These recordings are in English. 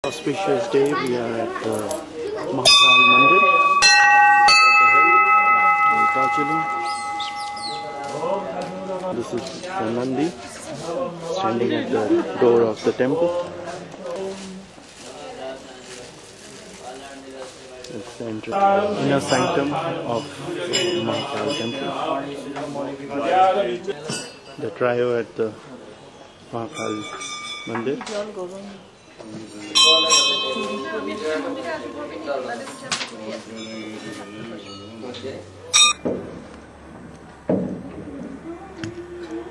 Auspicious day. We are at the Mahakal Mandir in Darjeeling. This is the Nandi standing at the door of the temple. It's the inner sanctum of Mahakal temple. The trio at the Mahakal Mandir.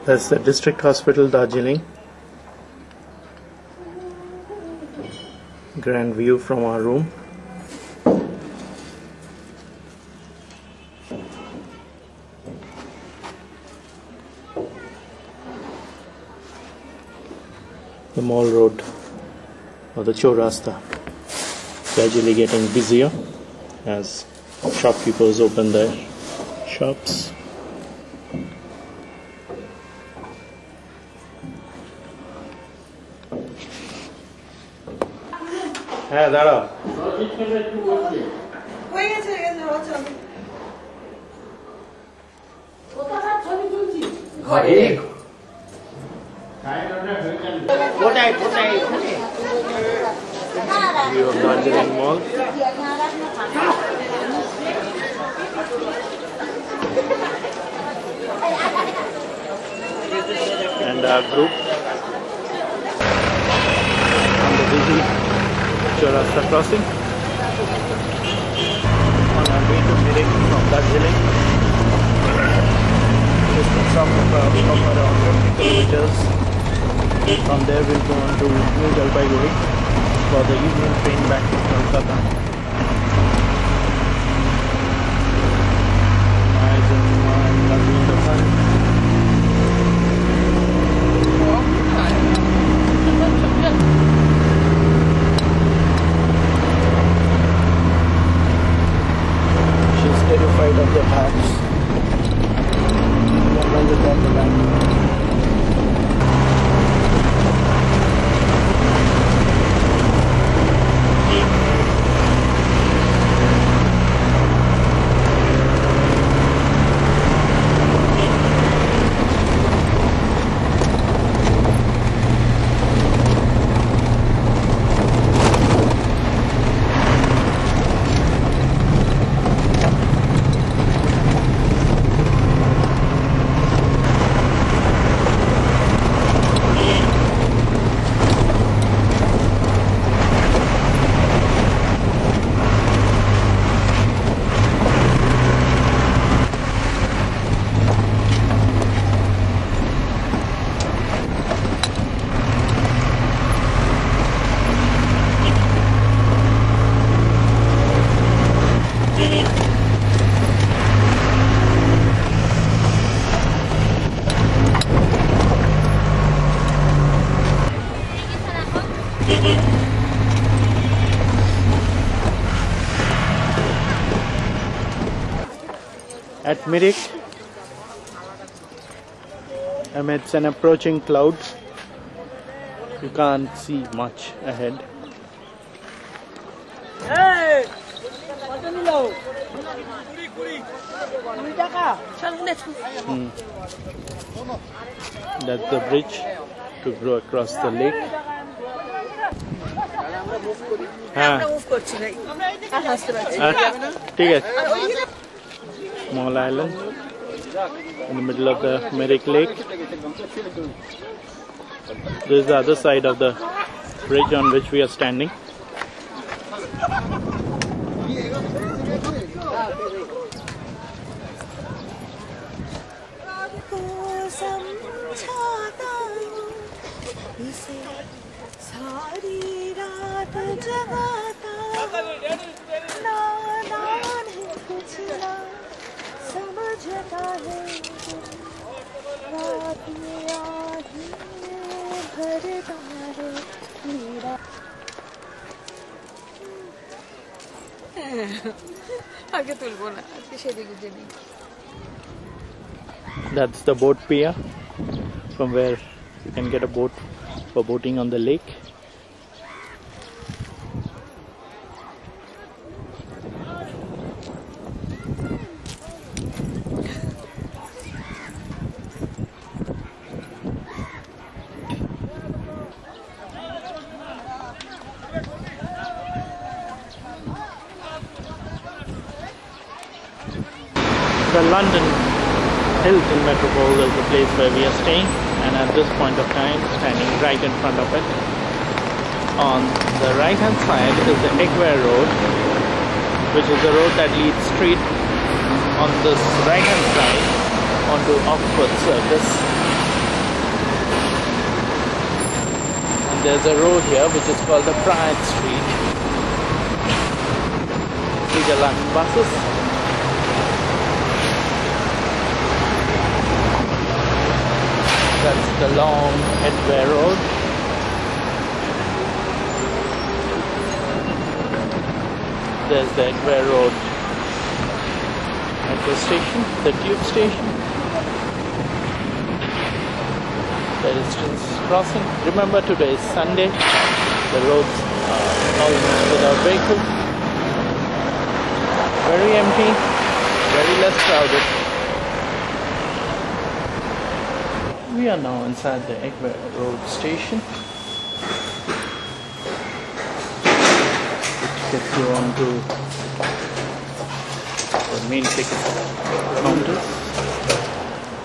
That's the district hospital, Darjeeling. Grand view from our room. The Mall Road or the Chaurasta gradually getting busier as shopkeepers open their shops. হ্যাঁ দাঁড়াও হয়ে গেছে view of Darjeeling Mall. And our group on the busy Chaurasta crossing on our way to Mirik from Darjeeling. Distance of around 50 kilometers. From there we'll go on to New Jalpaiguri for the evening train back to Kolkata. Nice and lovely in the sun. She's terrified of the bats. Runs at the back. At Mirik, amidst an approaching cloud, you can't see much ahead. That's the bridge to go across the lake. Small island in the middle of the Mirik Lake. This is the other side of the bridge on which we are standing. That's the boat pier from where you can get a boat for boating on the lake. The London Hilton Metropole is the place where we are staying, and at this point of time, standing right in front of it. On the right hand side is the Egware Road, which is the road that leads straight on this right hand side onto Oxford Circus. And there's a road here which is called the Pride Street. See the London buses. That's the long Egware Road. There's the Egware Road metro station, the tube station. Pedestrians crossing. Remember, today is Sunday. The roads are almost without vehicles. Very empty, very less crowded. We are now inside the Egware Road station, which gets you onto the main ticket counters.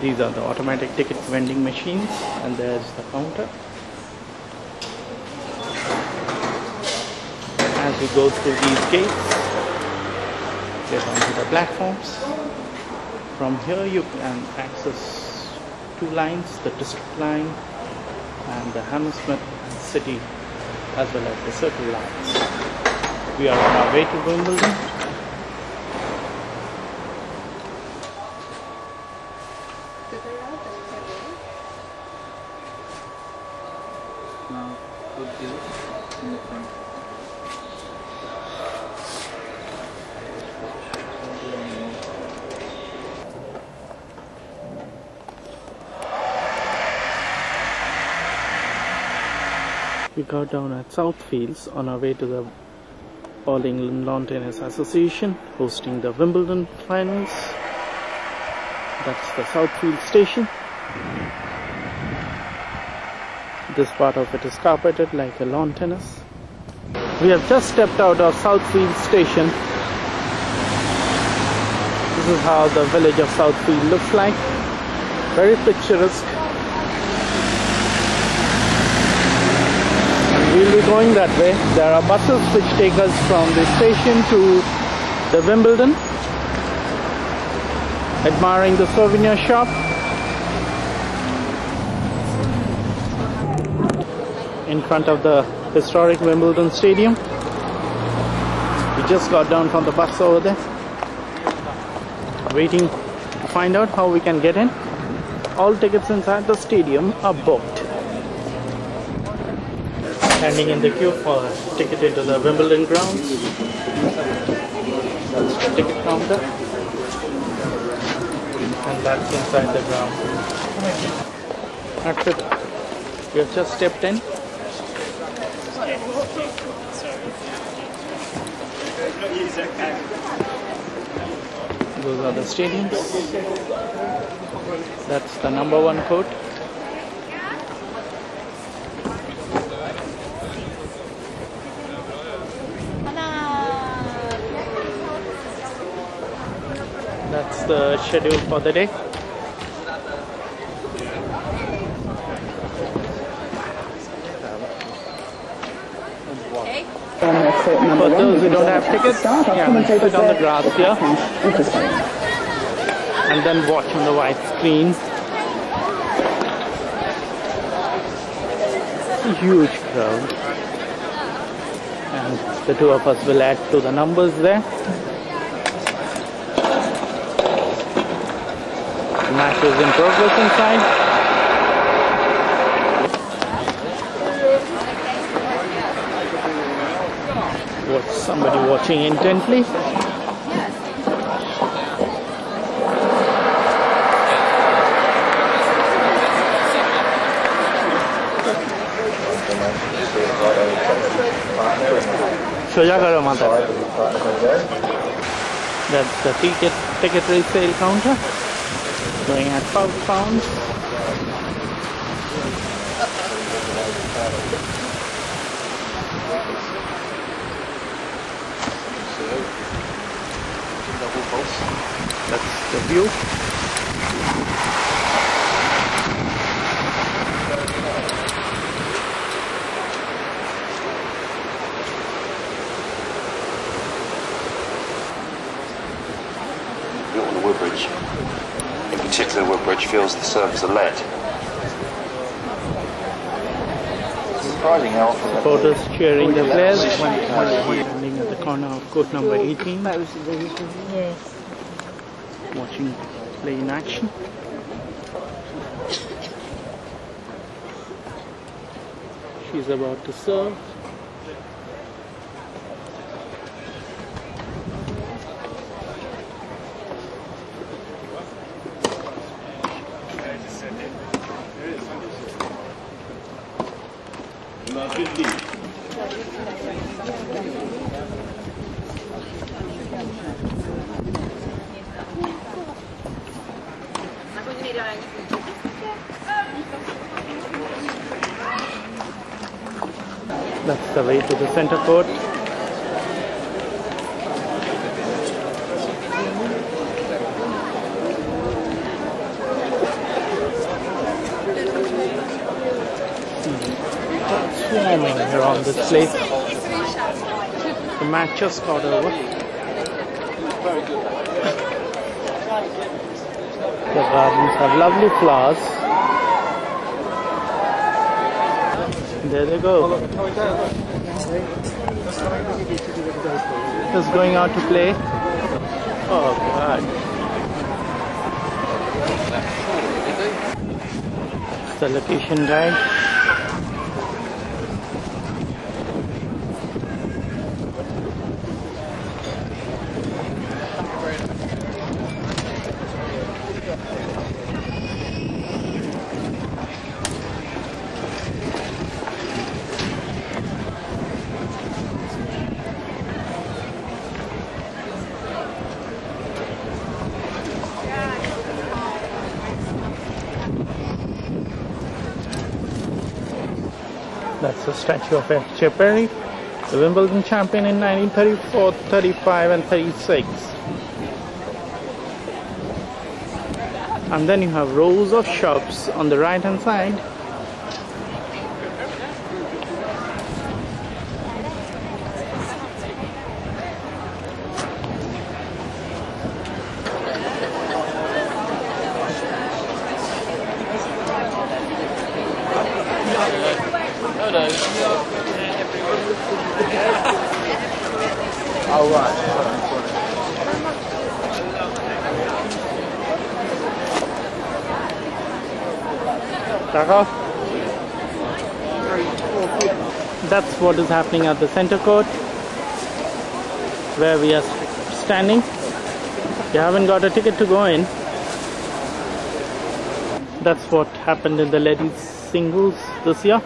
These are the automatic ticket vending machines, and there's the counter. As we go through these gates, get onto the platforms. From here you can access two lines, the District line and the Hammersmith City, as well as the Circle lines. We are on our way to Wimbledon. Now, good view in the front. We got down at Southfields on our way to the All England Lawn Tennis Association hosting the Wimbledon finals. That's the Southfield station. This part of it is carpeted like a lawn tennis. We have just stepped out of Southfield station. This is how the village of Southfield looks like. Very picturesque. We'll be going that way. There are buses which take us from the station to the Wimbledon. Admiring the souvenir shop. In front of the historic Wimbledon Stadium. We just got down from the bus over there. Waiting to find out how we can get in. All tickets inside the stadium are booked. Standing in the queue for a ticket into the Wimbledon grounds. That's the ticket counter. And that's inside the ground. That's it. We have just stepped in. Those are the stadiums. That's the #1 court. That's the schedule for the day. For those who don't have tickets, sit on the grass here and then watch on the white screen. A huge crowd, and the two of us will add to the numbers there. The match is in progress inside. Watch somebody watching intently. That's the ticket resale counter, going at £12. So, double pulse. That's the view. Built on the Woodbridge. In particular, Woodbridge feels the surface of lead. Surprising how often Supporters cheering the players. Standing at the corner of court number 18. Watching play in action. She's about to serve. That's the way to the center court. Swarming around this place. The match just got over. The gardens have lovely flowers. There they go. Just going out to play. Oh God. It's the location guide. That's the statue of H.J. Perry, the Wimbledon champion in 1934, 35 and 36. And then you have rows of shops on the right hand side. Oh, right. That's what is happening at the center court where we are standing. You haven't got a ticket to go in. That's what happened in the ladies singles this year.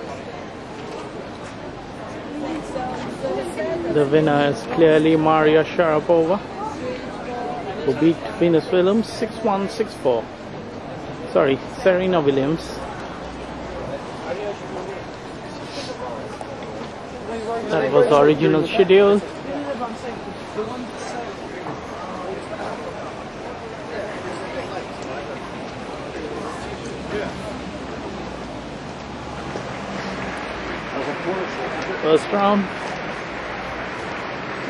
The winner is clearly Maria Sharapova, who beat Venus Williams 6-1, 6-4. Sorry, Serena Williams. That was the original schedule. First round.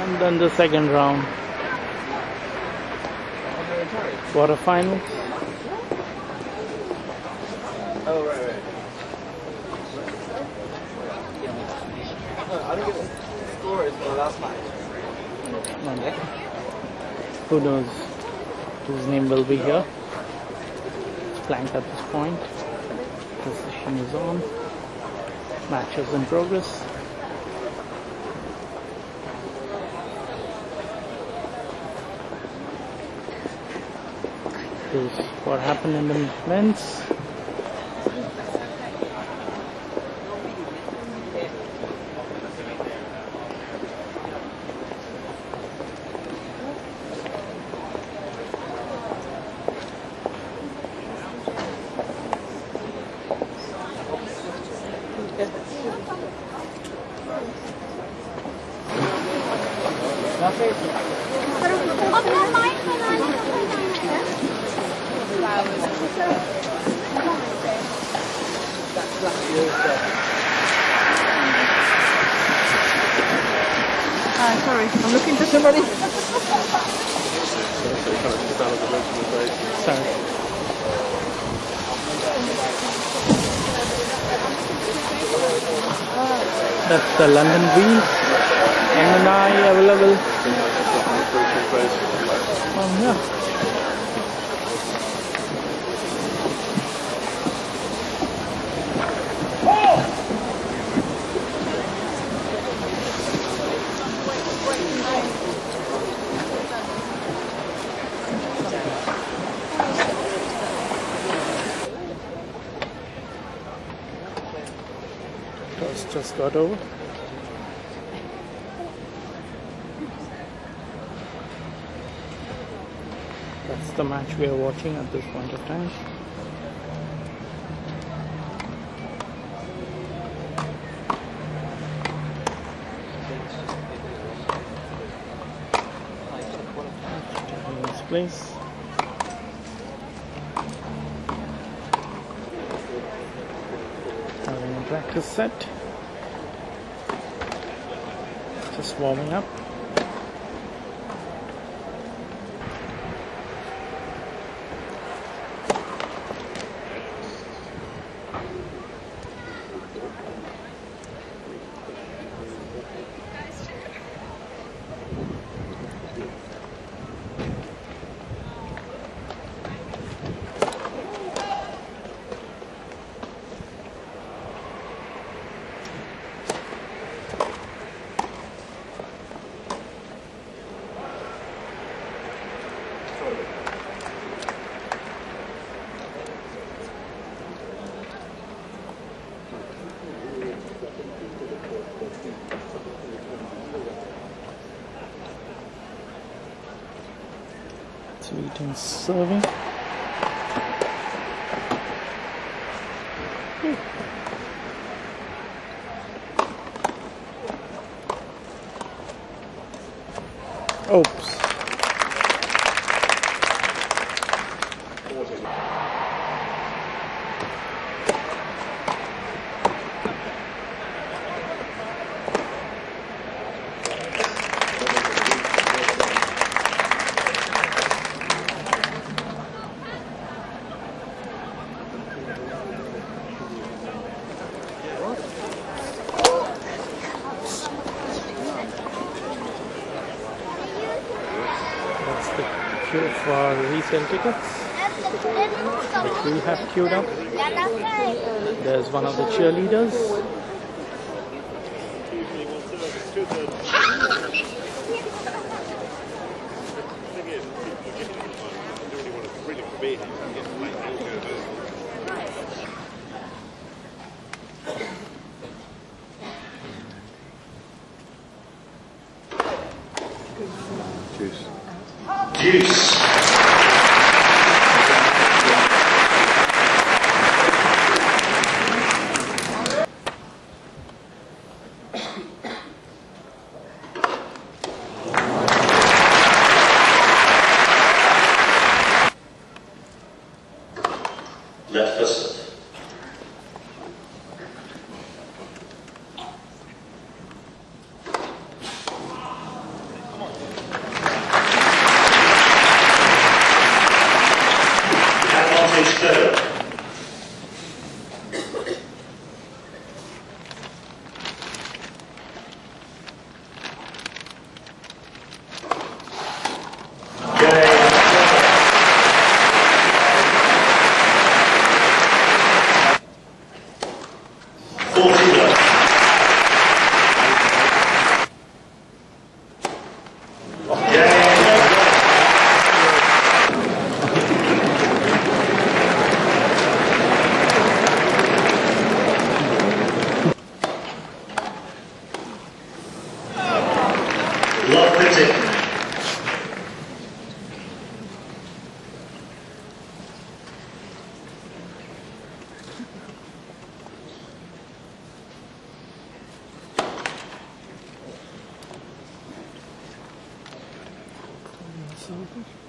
And then the second round. Quarterfinals. Oh, right. I think the score is for the last match. Who knows whose name will be here. It's blank at this point. The session is on. Match is in progress. This is what happened in the men's. Sorry, I'm looking for somebody. Sorry. That's the London Wheel. M&I available. Yeah. Just got over. That's the match we are watching at this point of time. In this place. Having a practice set. Just warming up. Sweet and serving. Oops. Queue for resale tickets, which we have queued up. There's one of the cheerleaders. Juice. Left footed. Love critic. 15.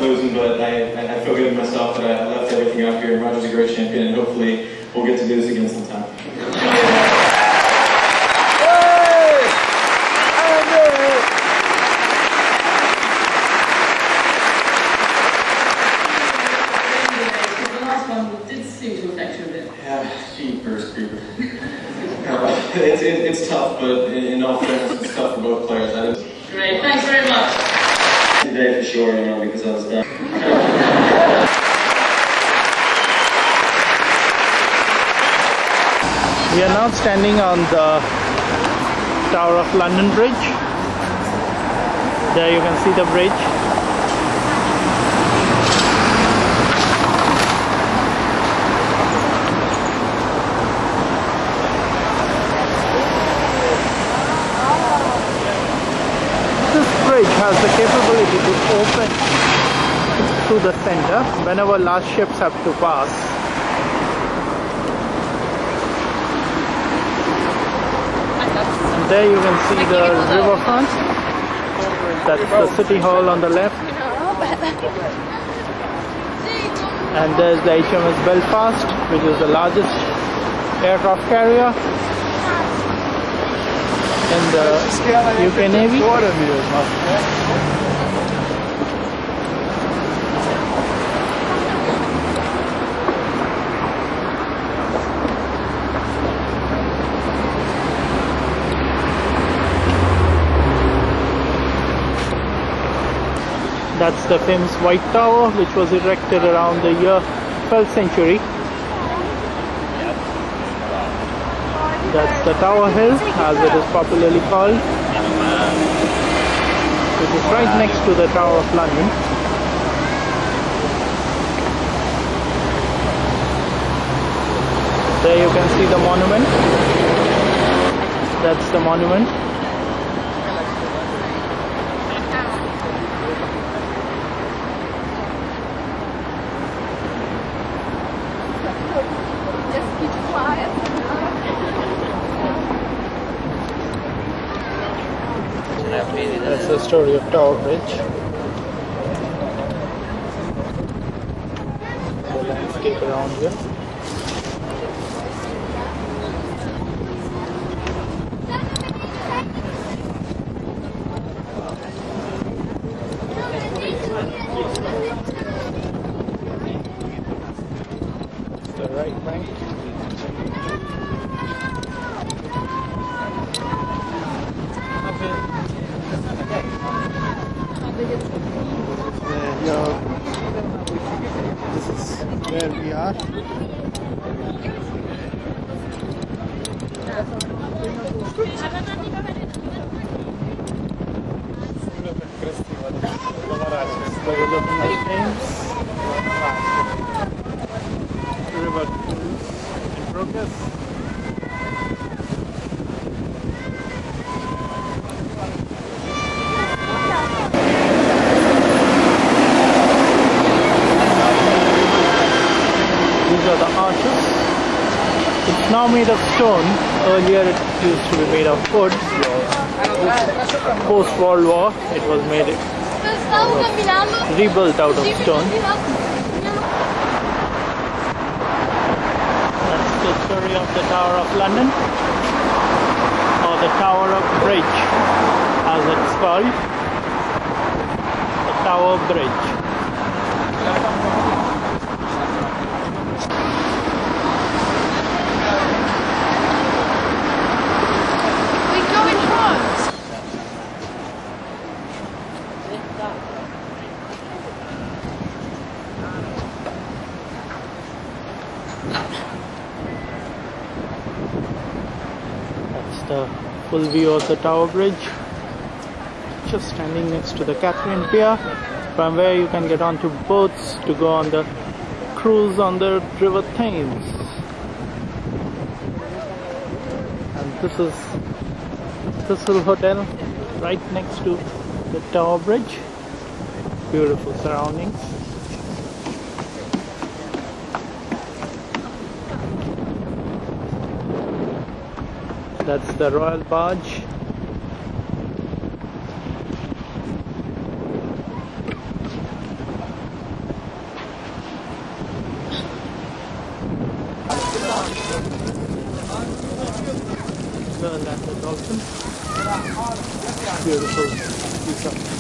losing, but I feel good in myself that I left everything out here, and Roger's a great champion, and hopefully we'll get to do this again sometime. It's tough, but in all fairness, it's tough for both players. Great, thanks very much. Today for sure, because I was done. We are now standing on the Tower of London Bridge. There you can see the bridge. Has the capability to open through the center whenever large ships have to pass. And there you can see the riverfront. That's the City Hall on the left. And there's the HMS Belfast, which is the largest aircraft carrier in the UK Navy. That's the famous White Tower, which was erected around the year 12th century. That's the Tower Hill, as it is popularly called, which is right next to the Tower of London. There you can see the monument. That's the monument. Just keep quiet. That's the story of Tower Bridge. The landscape around here. The right bank. This is where we are. River cruise in progress. These are the arches. It's now made of stone. Earlier it used to be made of wood. Post World War it was made rebuilt out of stone. That's the story of the Tower of London, or the Tower of Bridge as it's called. The Tower Bridge. That's the full view of the Tower Bridge. Just standing next to the Catherine Pier, from where you can get onto boats to go on the cruise on the River Thames. And this is Thistle Hotel, right next to the Tower Bridge. Beautiful surroundings. That's the Royal Barge. Pearl and the dolphin. Beautiful piece of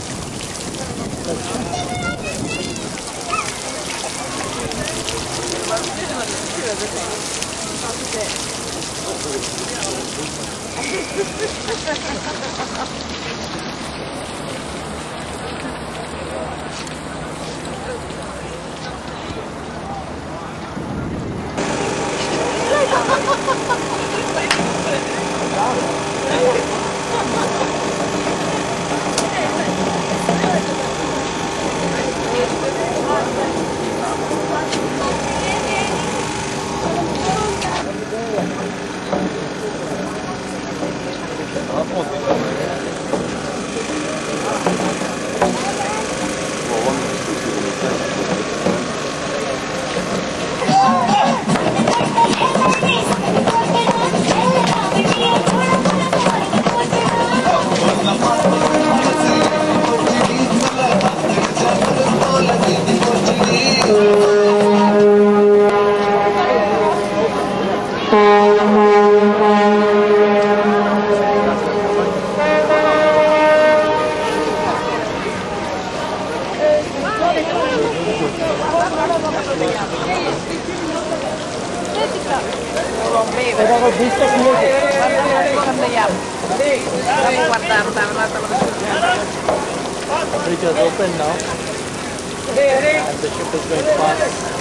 bridge is open now and the ship is going fast.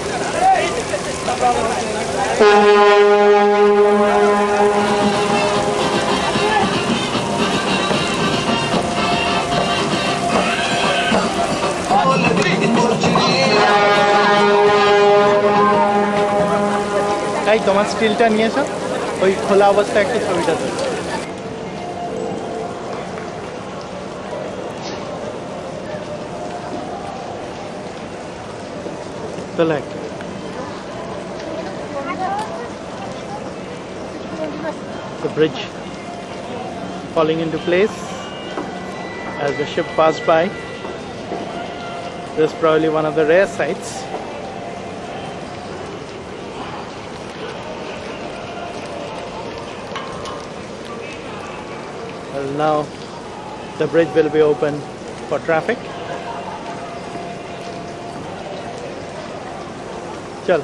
তাই তোমার স্টিলটা নিয়েছো ওই খোলা অবস্থায় একটু ছবিটা দেবে Select. The bridge falling into place as the ship passed by. This is probably one of the rare sights. Well, now the bridge will be open for traffic. चल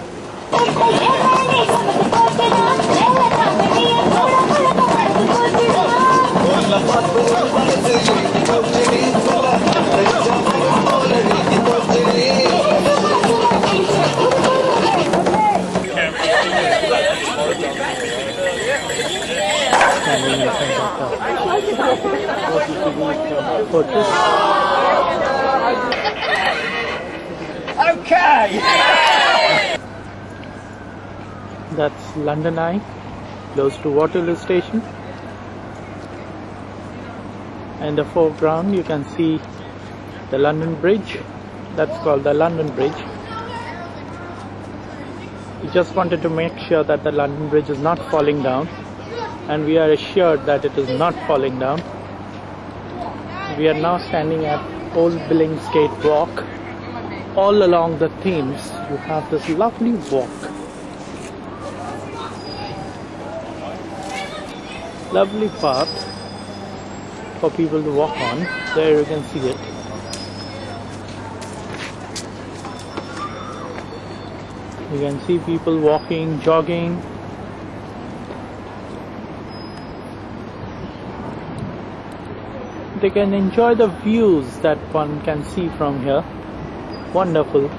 Okay. That's London Eye, close to Waterloo Station. In the foreground you can see the London Bridge. That's called the London Bridge. We just wanted to make sure that the London Bridge is not falling down, and we are assured that it is not falling down. We are now standing at Old Billingsgate Walk. All along the Thames you have this lovely walk. Lovely path for people to walk on. There you can see it. You can see people walking, jogging. They can enjoy the views that one can see from here. Wonderful.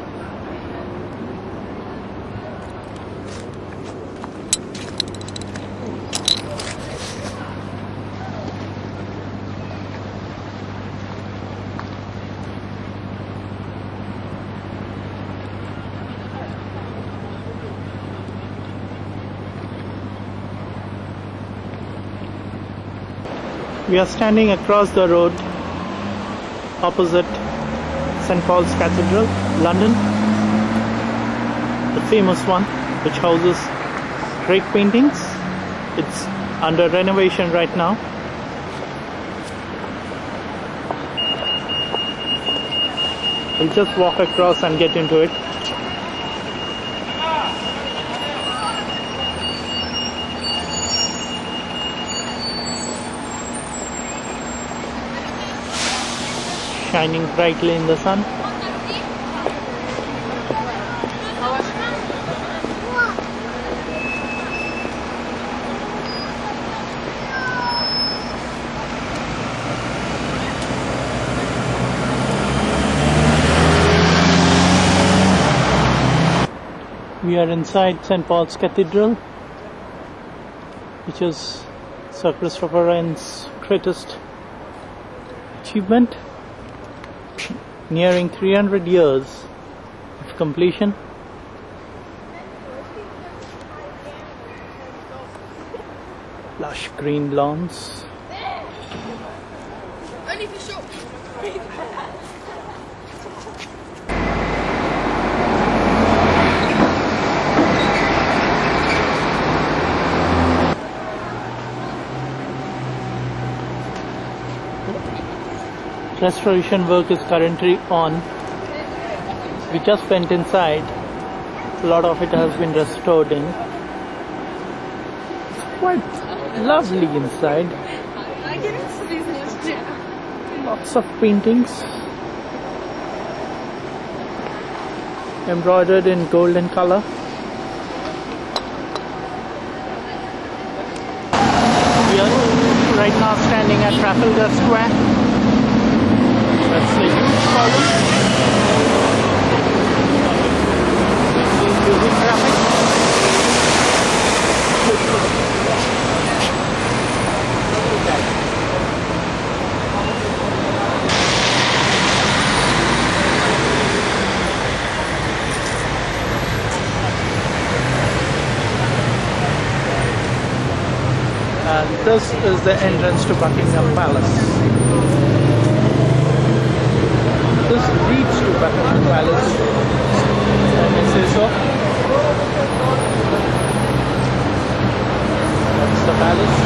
We are standing across the road opposite St. Paul's Cathedral, London, the famous one which houses great paintings. It's under renovation right now. We'll just walk across and get into it. shining brightly in the sun. We are inside St. Paul's Cathedral, which is Sir Christopher Wren's greatest achievement, nearing 300 years of completion. Lush green lawns. Only for short. Restoration work is currently on. We just went inside. A lot of it has been restored in. It's quite lovely inside. Lots of paintings embroidered in golden color. We are right now standing at Trafalgar Square. That's the huge column. Using traffic. And this is the entrance to Buckingham Palace. This leads to Buckingham Palace, if I may say so. That's the palace.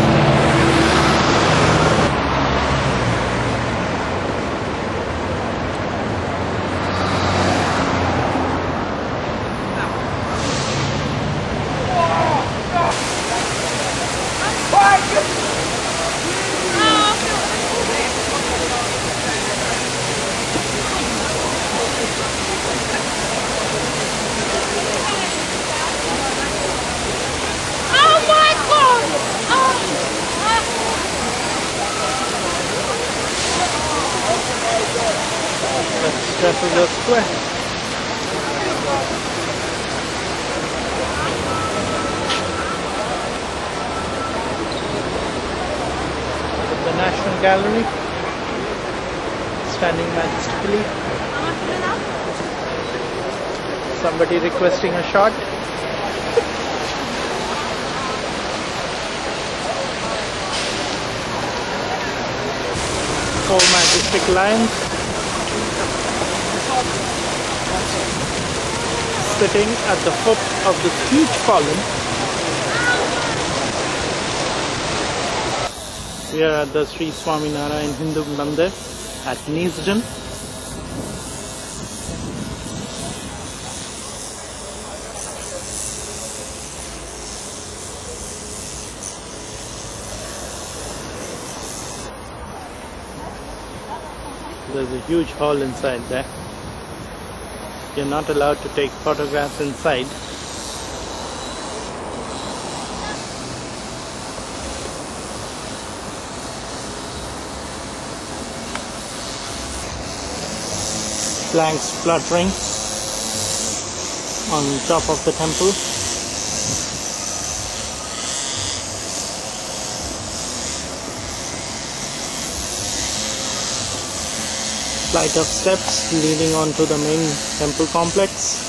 That's Trafalgar Square. The National Gallery, standing majestically. Somebody requesting a shot. Four majestic lions sitting at the foot of this huge column. We are at the Sri Swaminarayan Hindu Mandir at Neasden. There's a huge hall inside there. You're not allowed to take photographs inside. Flags fluttering on top of the temple. Flight of steps leading onto the main temple complex.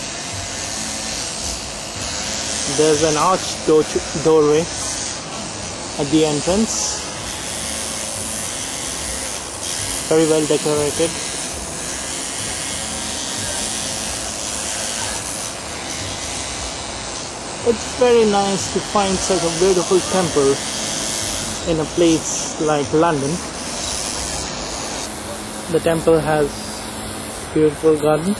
There's an arched doorway at the entrance. Very well decorated. It's very nice to find such a beautiful temple in a place like London. The temple has beautiful gardens,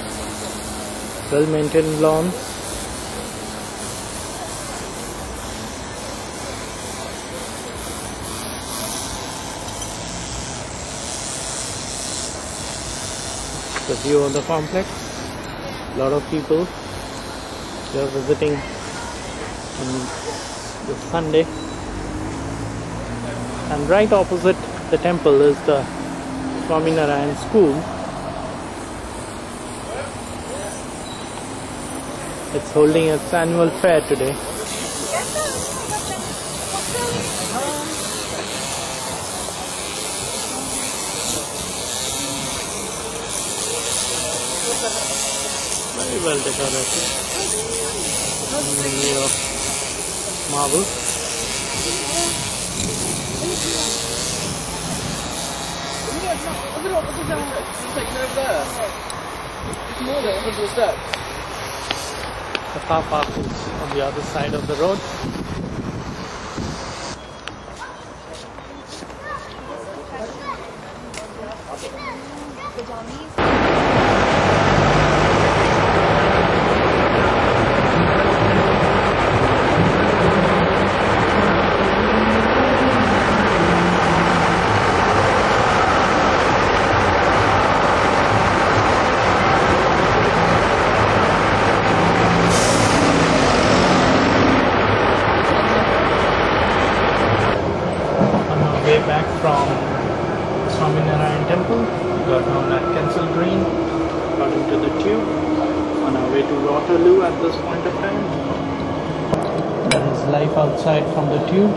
well-maintained lawns. The view of the complex. A lot of people here visiting on this Sunday. And right opposite the temple is the Swaminarayan School. It's holding its annual fair today. Very well decorated. Made of marble. The car park is on the other side of the road. Way back from Swaminarayan Temple, we got down at Kensal Green, got into the tube on our way to Waterloo at this point of time. There is life outside from the tube.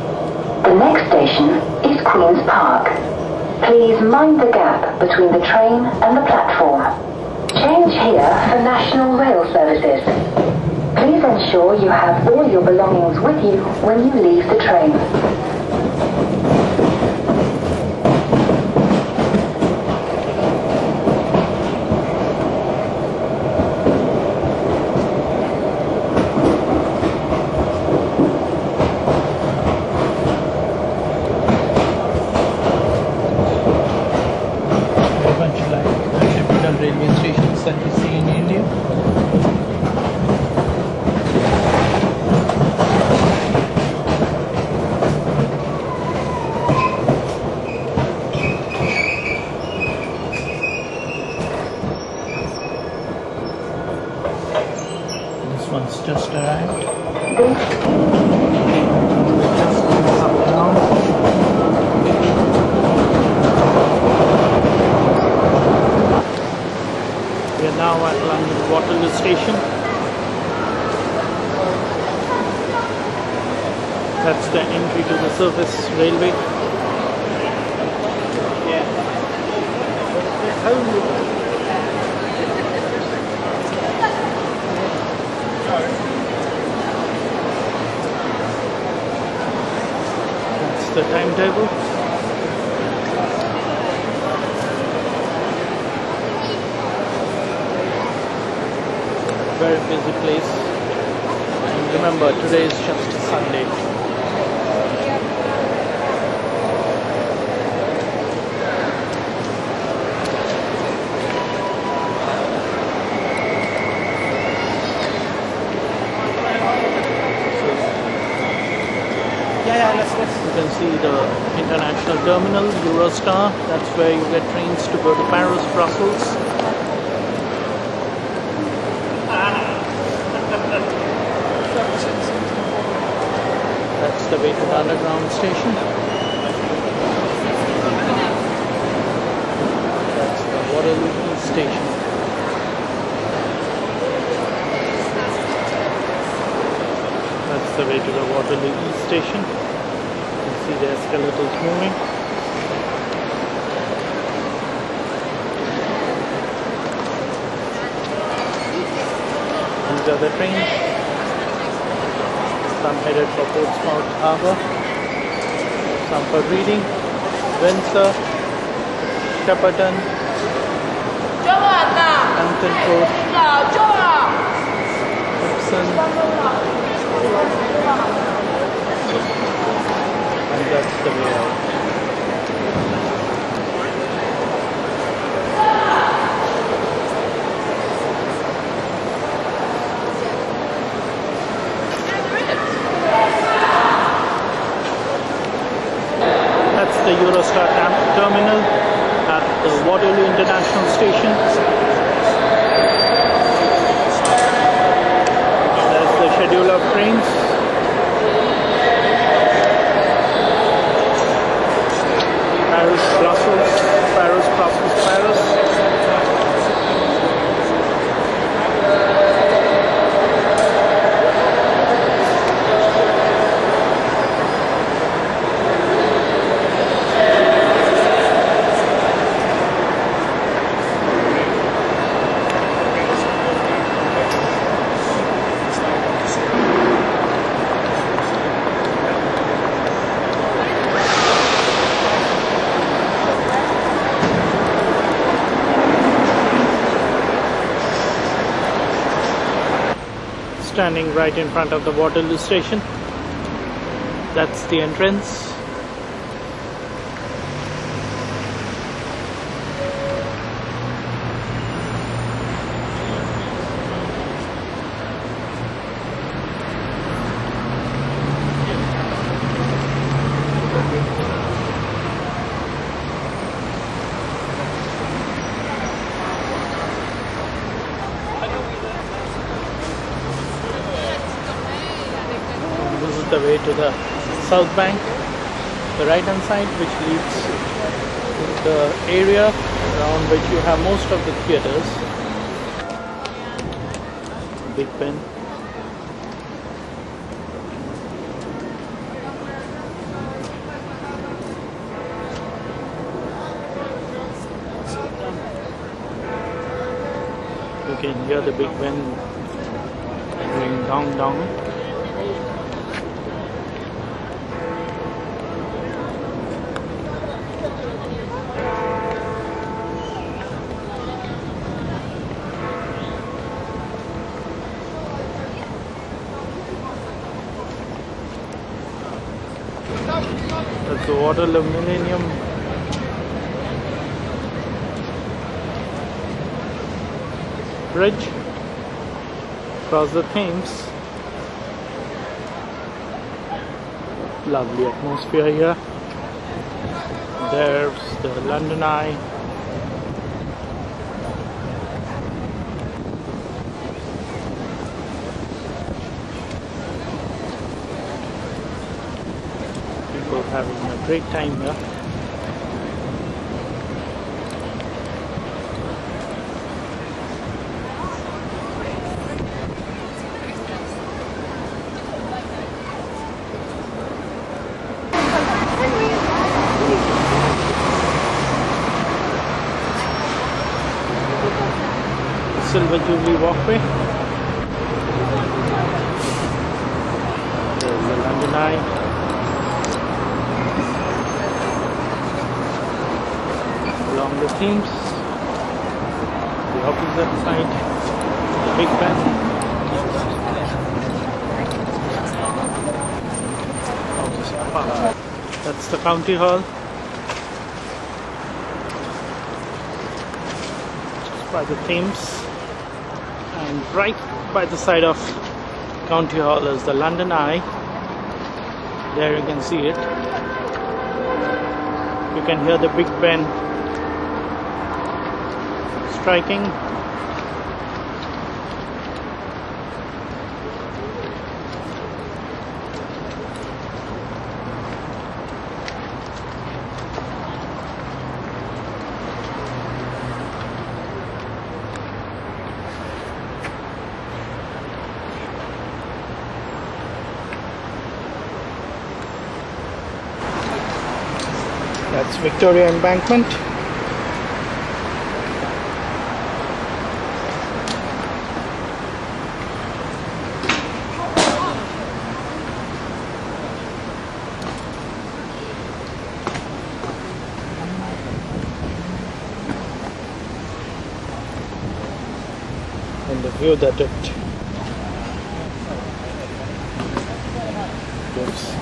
The next station is Queen's Park. Please mind the gap between the train and the platform. Change here for National Rail services. Please ensure you have all your belongings with you when you leave the train. Railway stations that we see in India. This one's just arrived. Just up down. We are now at London Waterloo Station. That's the entry to the surface railway. That's the timetable. Very busy place, and remember, today is just a Sunday. You can see the international terminal, Eurostar. That's where you get trains to go to Paris, Brussels. That's the way to the underground station. That's the Waterloo East station. That's the way to the Waterloo East station. You can see the escalators moving. These are the trains. Some headed for Portsmouth Harbour, some for Reading, Windsor, Shepperton, Hampton Court, Epsom, and that's the way out. That's the Eurostar terminal. at the Waterloo International Station. There's the schedule of trains. Paris, Brussels, Paris, Brussels, Paris. Standing right in front of the Waterloo station. That's the entrance. This is the way to the South Bank, the right hand side, which leads to the area around which you have most of the theatres. Big Ben. You can hear the Big Ben going down, down. That's the Waterloo Millennium Bridge across the Thames. Lovely atmosphere here. There's the London Eye. People having a great time here. Silver Jubilee Walkway. There's the London Eye. Along the Thames, the opposite side, the Big Ben. That's the County Hall. Just by the Thames. And right by the side of County Hall is the London Eye. There you can see it. You can hear the Big Ben striking. That's Victoria Embankment. And the view that it gives.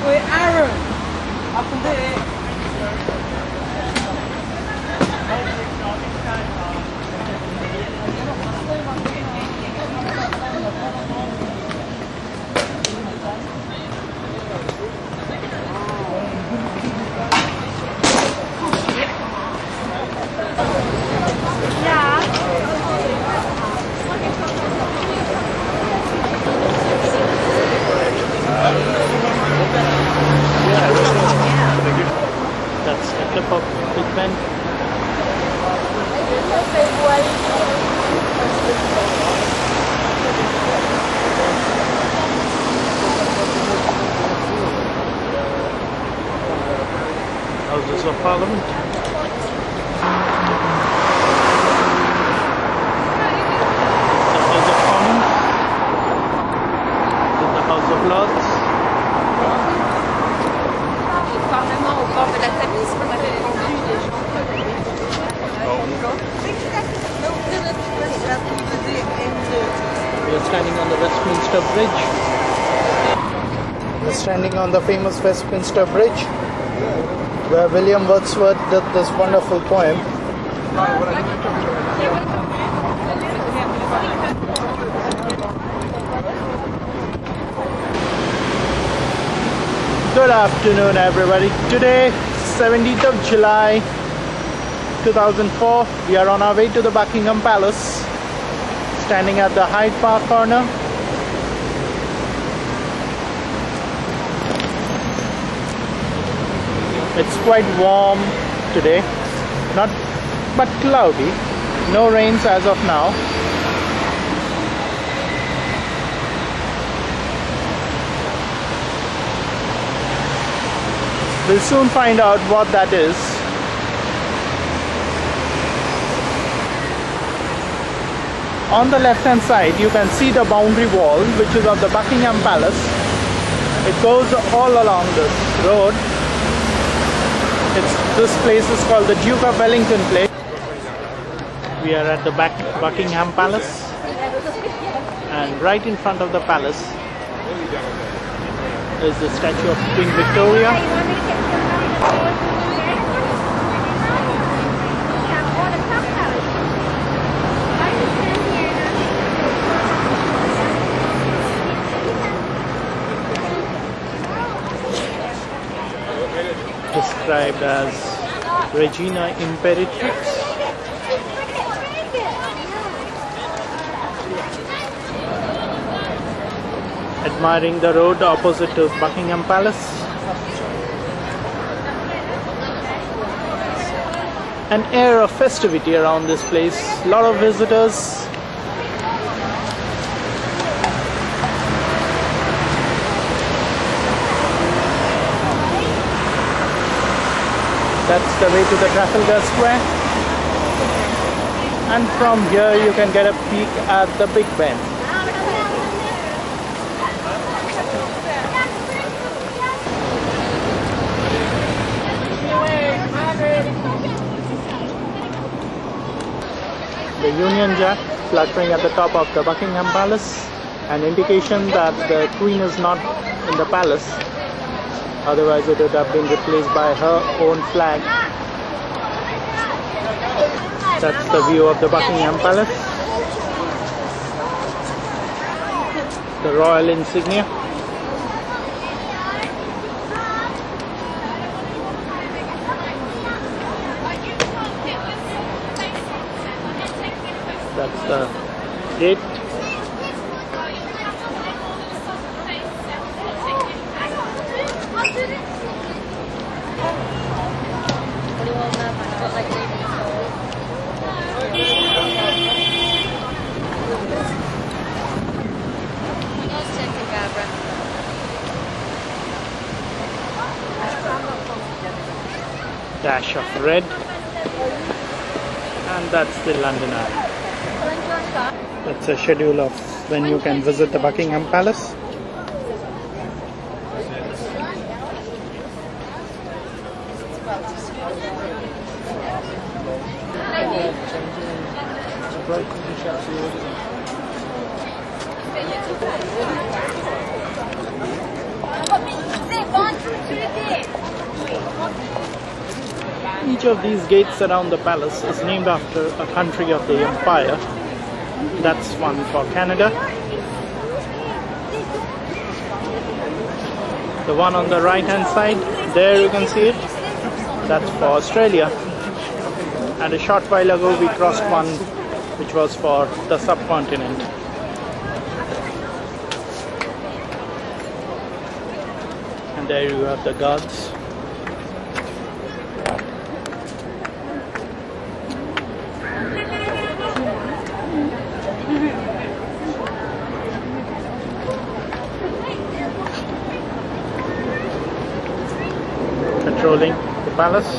Wait, Aaron! Up there. Parliament. The House of Commons. This is the House of Lords. Parlement au bord de la Tamise, on avait vendu des gens. We are standing on the Westminster Bridge. We are standing on the famous Westminster Bridge, where William Wordsworth did this wonderful poem. Good afternoon, everybody. Today, 17th of July 2004, we are on our way to the Buckingham Palace, standing at the Hyde Park corner. It's quite warm today, but cloudy. No rains as of now. We'll soon find out what that is. On the left hand side you can see the boundary wall, which is of the Buckingham Palace. It goes all along this road. This place is called the Duke of Wellington Place. We are at the Buckingham Palace, and right in front of the palace is the statue of Queen Victoria. Described as Regina Imperatrix. Admiring the road opposite to Buckingham Palace. An air of festivity around this place. A lot of visitors. That's the way to the Trafalgar Square. And from here you can get a peek at the Big Ben. The Union Jack fluttering at the top of the Buckingham Palace, an indication that the Queen is not in the palace, otherwise it would have been replaced by her own flag. That's the view of the Buckingham Palace, the royal insignia. That's the gate. Dash of red, and that's the London Eye. That's a schedule of when you can visit the Buckingham Palace. Each of these gates around the palace is named after a country of the empire. That's one for Canada. The one on the right hand side, there you can see it, that's for Australia. And a short while ago we crossed one which was for the subcontinent. And there you have the guards. Patrolling the palace.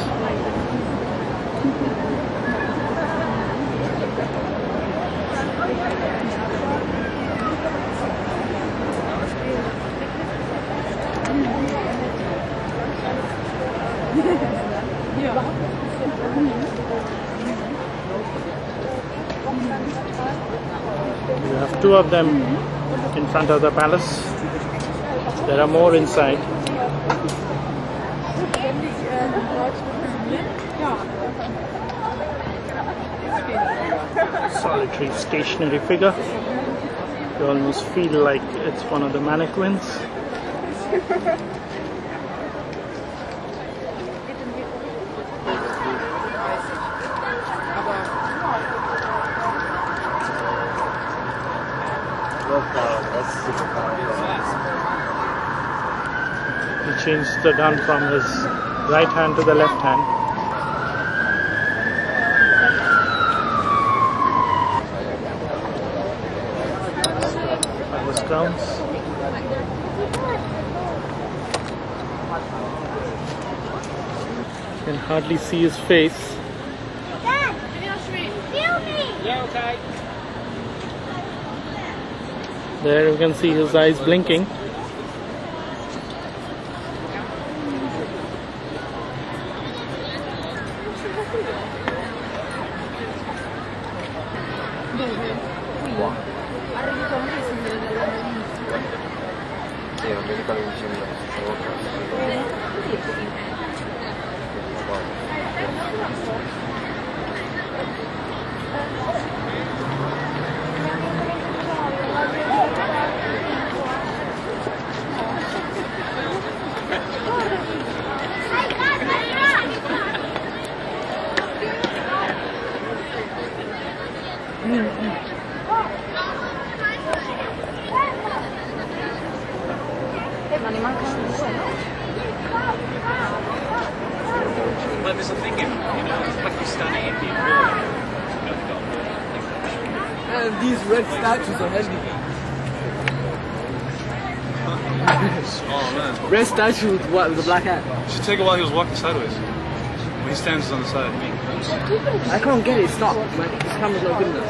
two of them in front of the palace. There are more inside. Solitary stationary figure. You almost feel like it's one of the mannequins. He changed the gun from his right hand to the left hand. Palace grounds. You can hardly see his face. Dad! Film me! Yeah, okay. There you can see his eyes blinking. Well, there's a thing in, Pakistani Indian film. These red statues are heavy. Oh man. Red statue with what? With a black hat. You should take it while he was walking sideways. When he stands on the side. I can't get it. Stop. This camera's not good enough.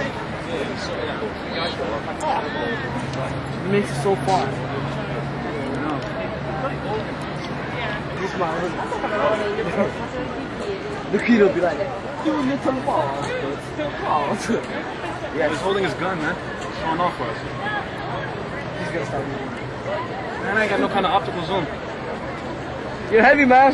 It makes it so far. This man. The kid will be like, you little ball. Yeah, he's holding his gun, man. Showing off for us. He's gonna start moving. Man, I ain't got no kind of optical zoom. You're heavy, man.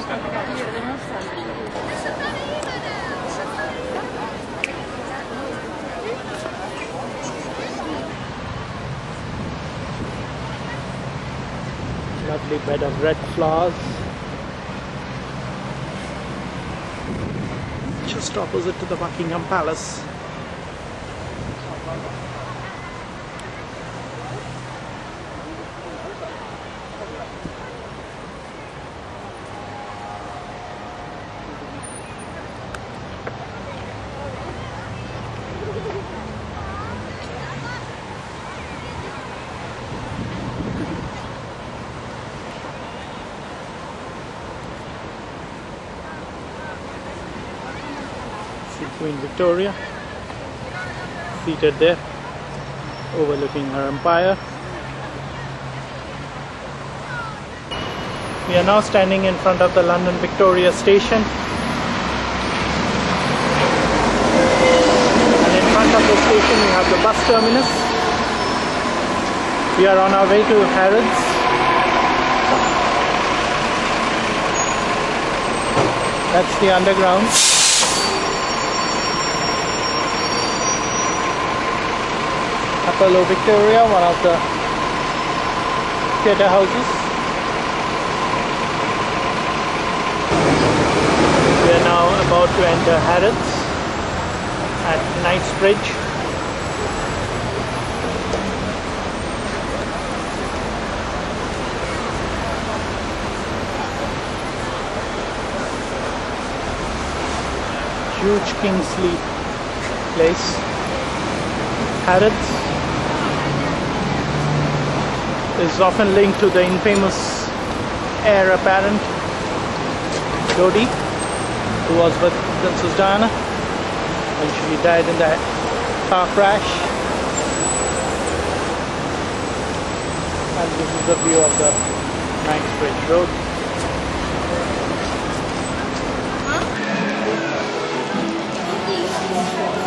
Lovely bed of red flowers. Just opposite to the Buckingham Palace. Queen Victoria seated there overlooking her empire. We are now standing in front of the London Victoria station, and in front of the station we have the bus terminus. We are on our way to Harrods. That's the underground. Apollo Victoria, one of the theatre houses. We are now about to enter Harrods at Knightsbridge. Huge Kingsley place. Harrods is often linked to the infamous heir apparent Dodi, who was with Princess Diana when she died in the car crash. And this is the view of the Knightsbridge Road.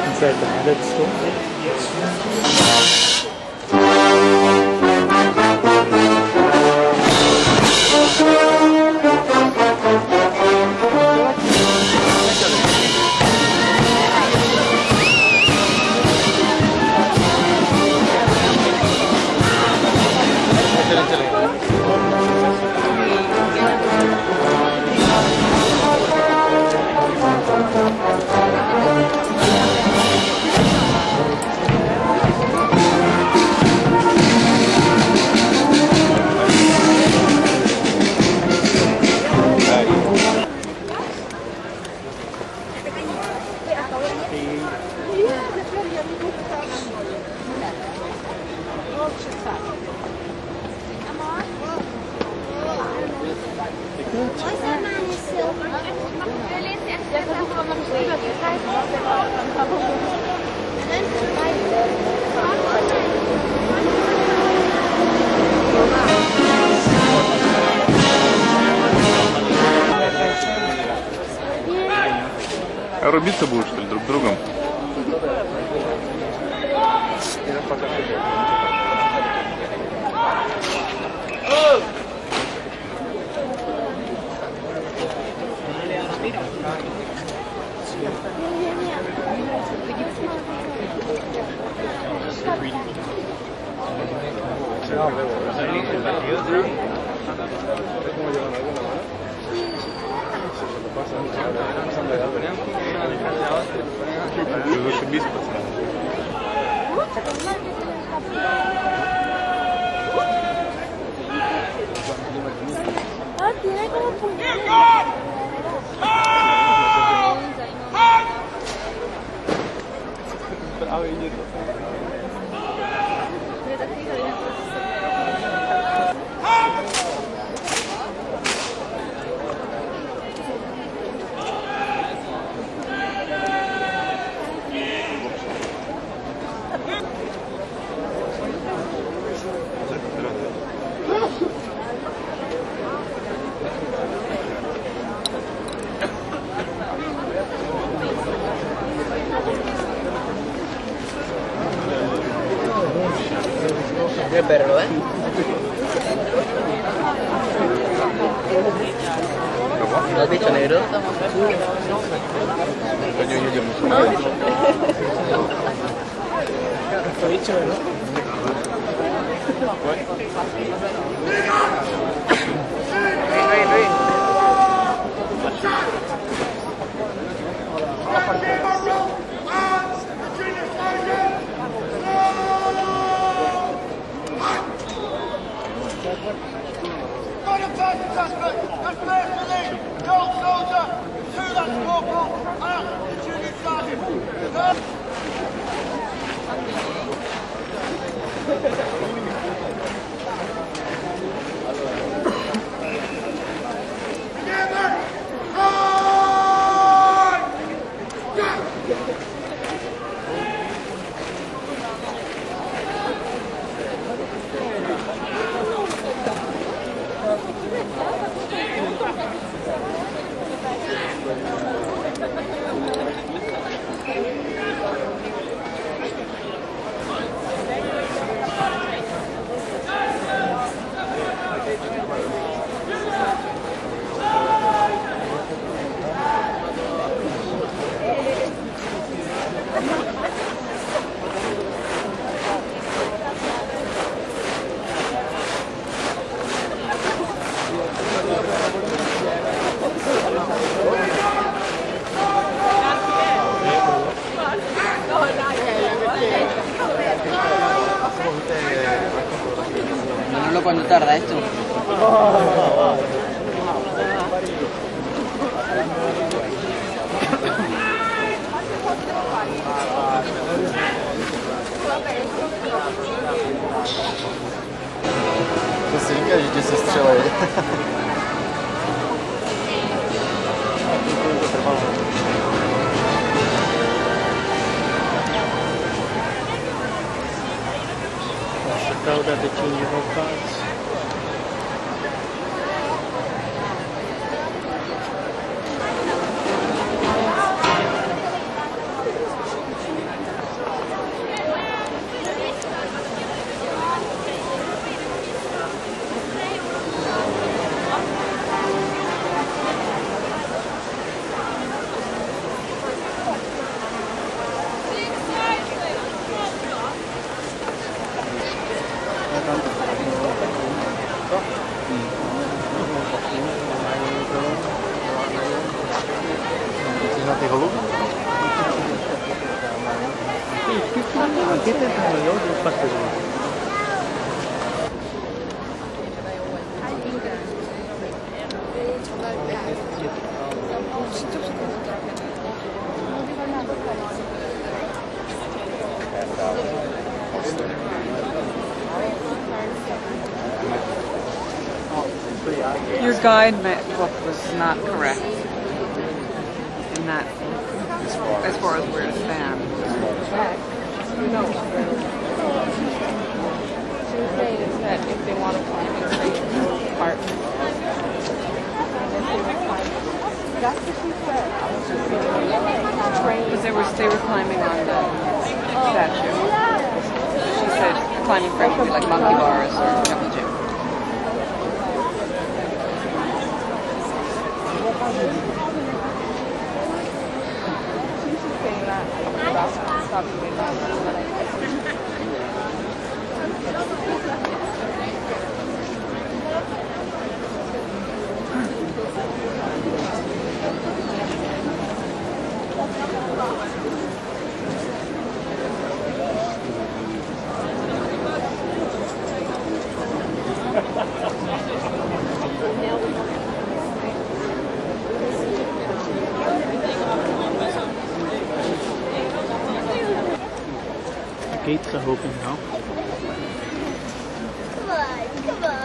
Inside the Harrods store. А рубиться будут, что ли, друг другом? Зашибись, пацаны. El perro, ¿eh? ¿Lo has visto, negro? Lo he dicho, ¿no? No cuando tarda esto. Kesinlikle idzie się strzelaj. Out at the changing of cards. Your guide book was not correct in that, as far as where to stand. No. She was saying is that if they want to climb in the park. That's what she said. Because they were climbing on the statue. She said climbing frame would be like monkey bars or jungle gym. She's saying that about stop doing that. The gates are open now. Come on, come on.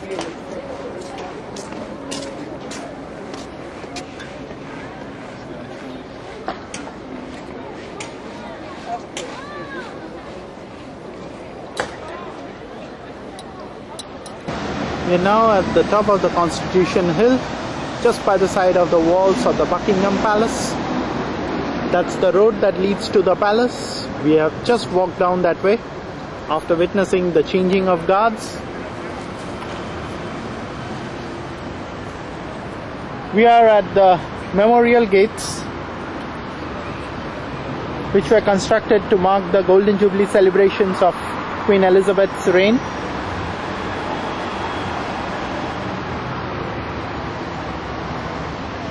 We are now at the top of the Constitution Hill, just by the side of the walls of the Buckingham Palace. That's the road that leads to the palace. We have just walked down that way after witnessing the changing of guards. We are at the memorial gates, which were constructed to mark the Golden Jubilee celebrations of Queen Elizabeth's reign.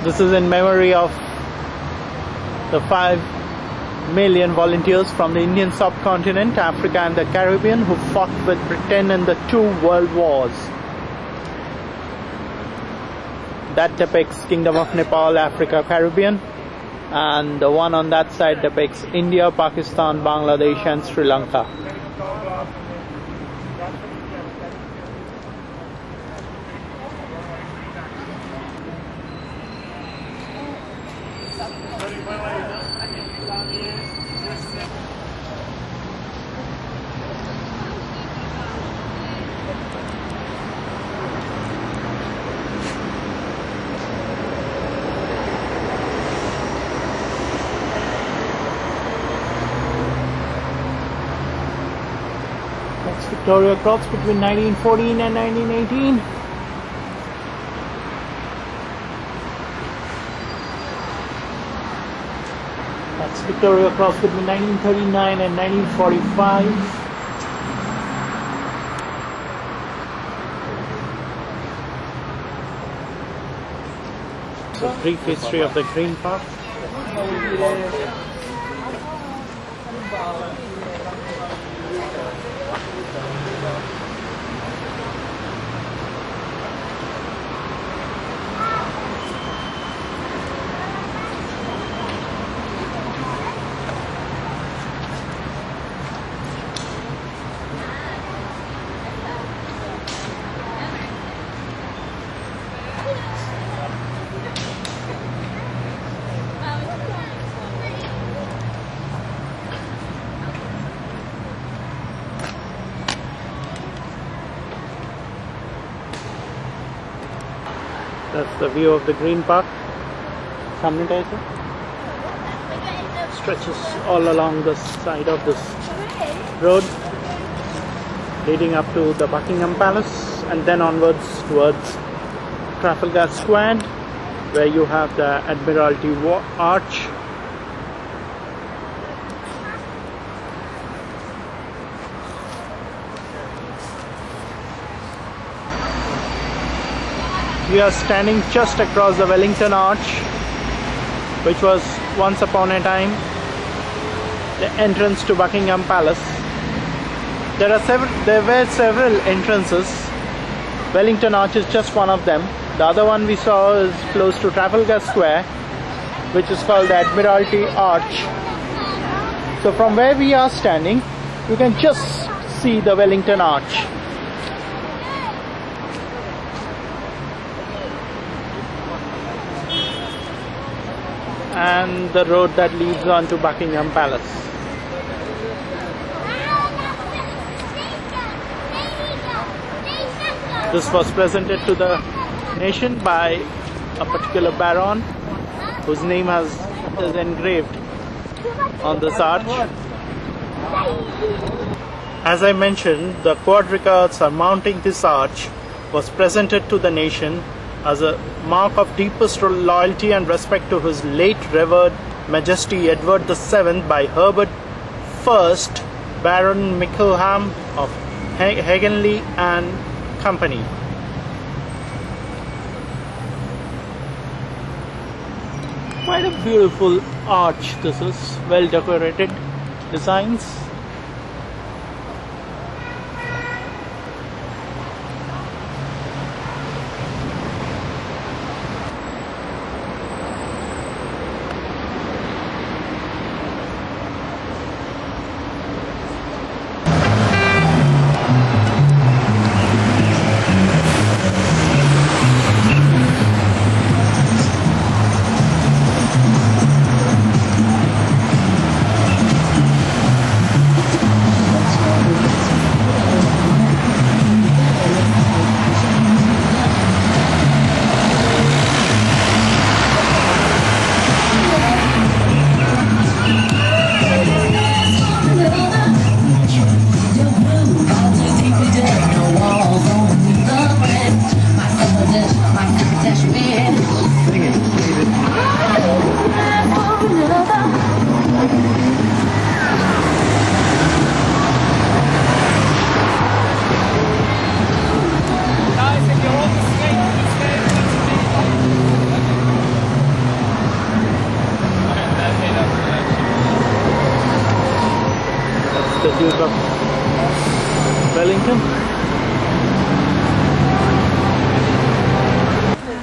This is in memory of the 5 million volunteers from the Indian subcontinent, Africa and the Caribbean who fought with Britain in the 2 world wars. That depicts Kingdom of Nepal, Africa, Caribbean, and the one on that side depicts India, Pakistan, Bangladesh and Sri Lanka. Victoria Cross between 1914 and 1918. That's Victoria Cross between 1939 and 1945. So brief history of the Green Park. That's the view of the Green Park. Sanitizer stretches all along the side of this road, leading up to the Buckingham Palace and then onwards towards Trafalgar Square, where you have the Admiralty Arch. We are standing just across the Wellington Arch, which was once upon a time the entrance to Buckingham Palace. There were several entrances. Wellington Arch is just one of them. The other one we saw is close to Trafalgar Square, which is called the Admiralty Arch. So from where we are standing, you can just see the Wellington Arch. And the road that leads on to Buckingham Palace. This was presented to the nation by a particular baron whose name is engraved on this arch. As I mentioned, the quadriga surmounting this arch was presented to the nation as a mark of deepest loyalty and respect to His late revered Majesty Edward VII by Herbert I, Baron Mickleham of Heginley and Company. Quite a beautiful arch this is, well decorated designs.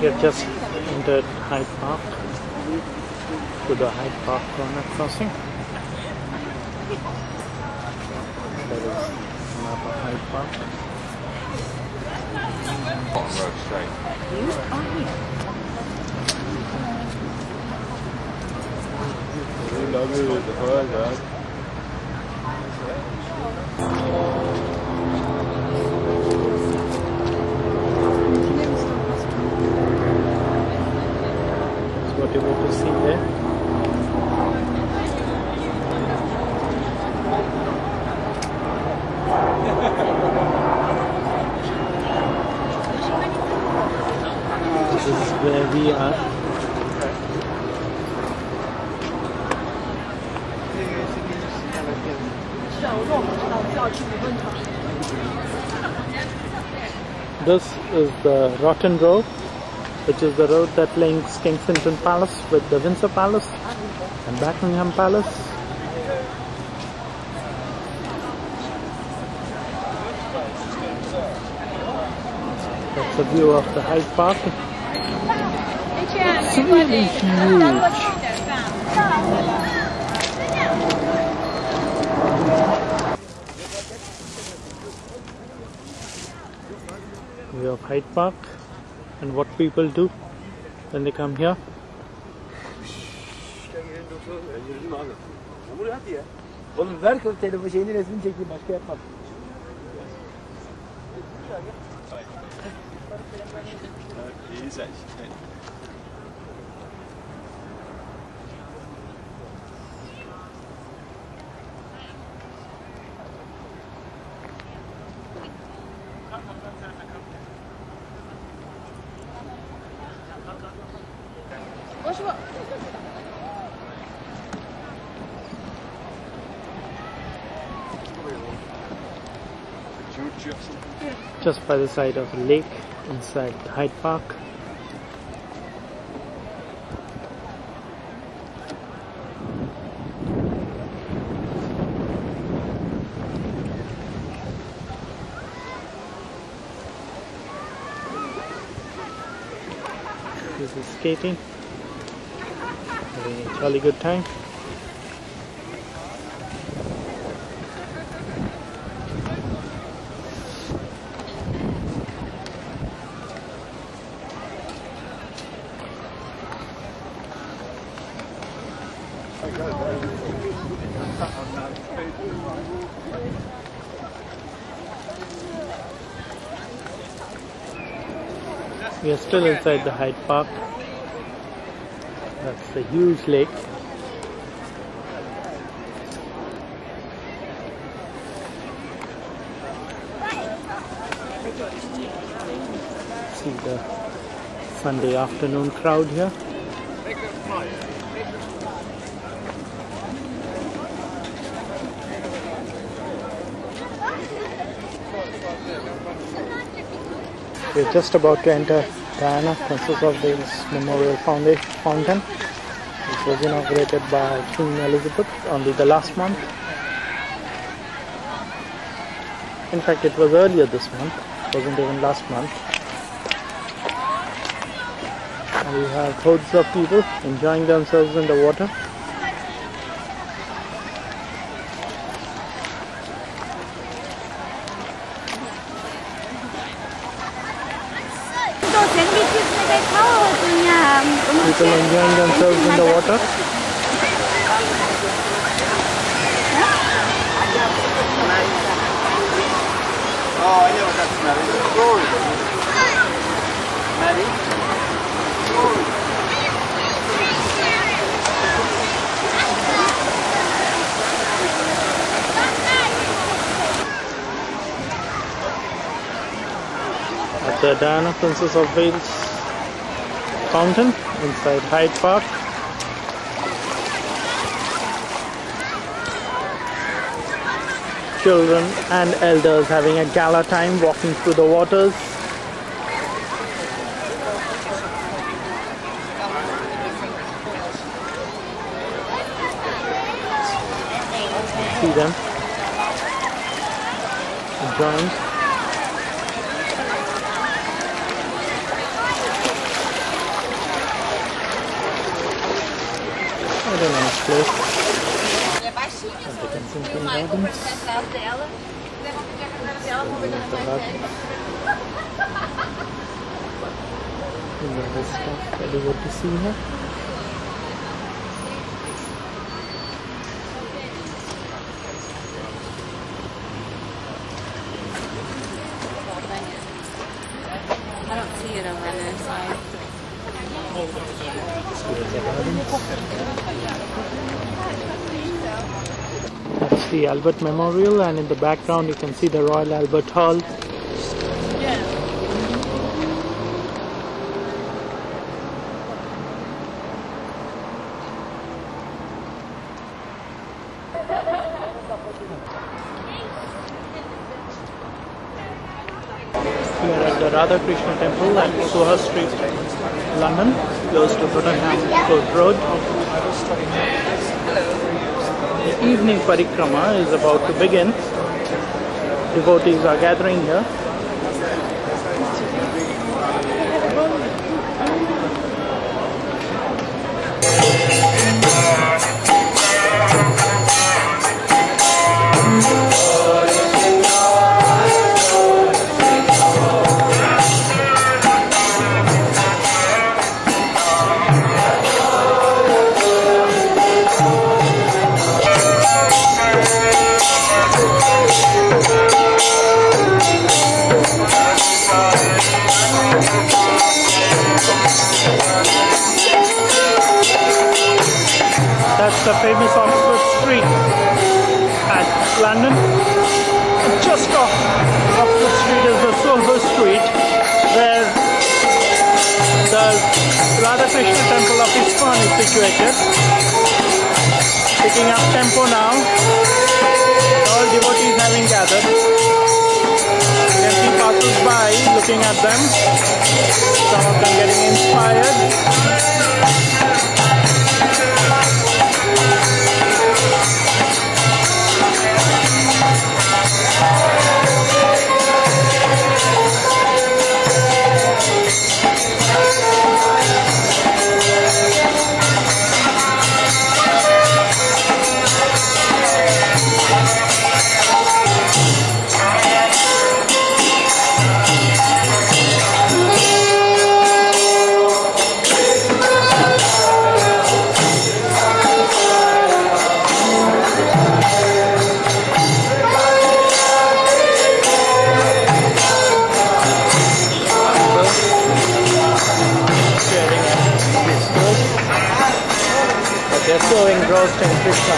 We have just entered Hyde Park to the Hyde Park corner crossing. That is the map of Hyde Park. Road straight. You are here. That's what you're able to see there. This is where we are. This is the Rotten Road, which is the road that links Kensington Palace with the Windsor Palace and Buckingham Palace. That's a view of the Hyde Park. It's really huge. View of Hyde Park and what people do when they come here. Oğlum ver kız telefon şeyini resmini çekeyim başka yapmam. Just by the side of a lake inside Hyde Park. This is skating, having a jolly good time. We are still inside the Hyde Park. That's the huge lake. See the Sunday afternoon crowd here. We're just about to enter Diana, Princess of Wales Memorial Fountain, which was inaugurated by Queen Elizabeth only the last month. In fact, it was earlier this month, it wasn't even last month. And we have hordes of people enjoying themselves in the water. People enjoying themselves in the water. Oh, I know what that's Maddie? At the Diana, Princess of Wales Fountain inside Hyde Park. Children and elders having a gala time walking through the waters. See them enjoying. The stuff that you want to see here. I don't see it over on the side. That's the Albert Memorial, and in the background you can see the Royal Albert Hall. We are at the Radha Krishna Temple at Soho Street, London, close to Tottenham Court Road. The evening parikrama is about to begin. Devotees are gathering here. That's the famous Oxford Street at London. Just off Oxford Street is the Soho Street, where the Radha Krishna Temple of ISKCON is situated. Picking up tempo now. All devotees having gathered. You can see passers-by looking at them. Some of them getting inspired. They're serving roast and Krishna.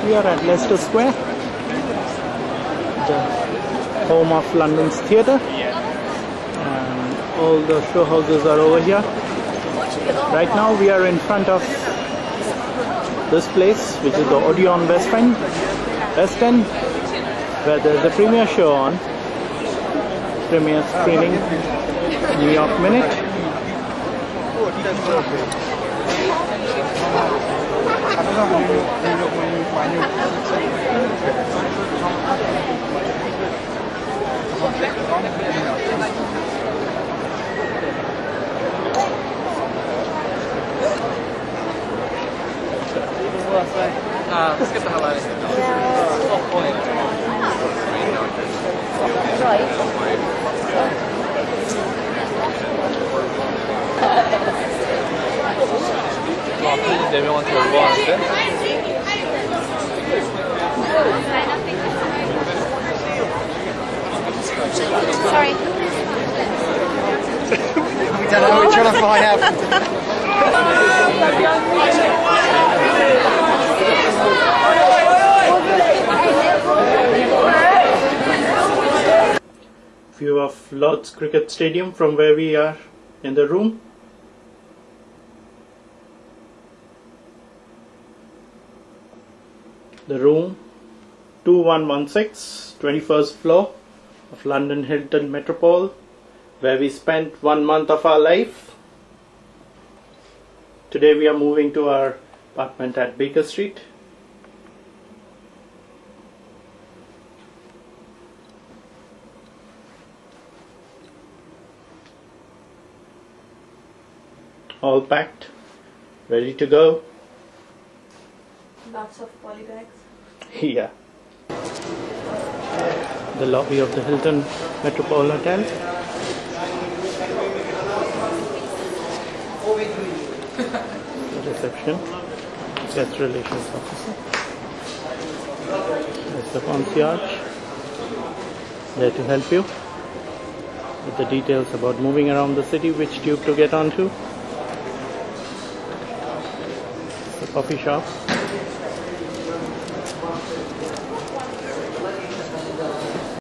We are at Leicester Square, the home of London's theatre, and all the show houses are over here. Right now we are in front of this place, which is the Odeon West End, where there is a premiere show on, premiere screening, New York Minute. Let's get the hell out of here. Sorry. We don't know, we're trying to find out. View of Lord's Cricket Stadium from where we are in the room. The room 2116, 21st floor of London Hilton Metropole, where we spent 1 month of our life. Today we are moving to our apartment at Baker Street. all packed, ready to go. Lots of polybags. Yeah. The lobby of the Hilton Metropole Hotel. The reception. Guest relations officer. There's the concierge. There to help you with the details about moving around the city, which tube to get onto. The coffee shop.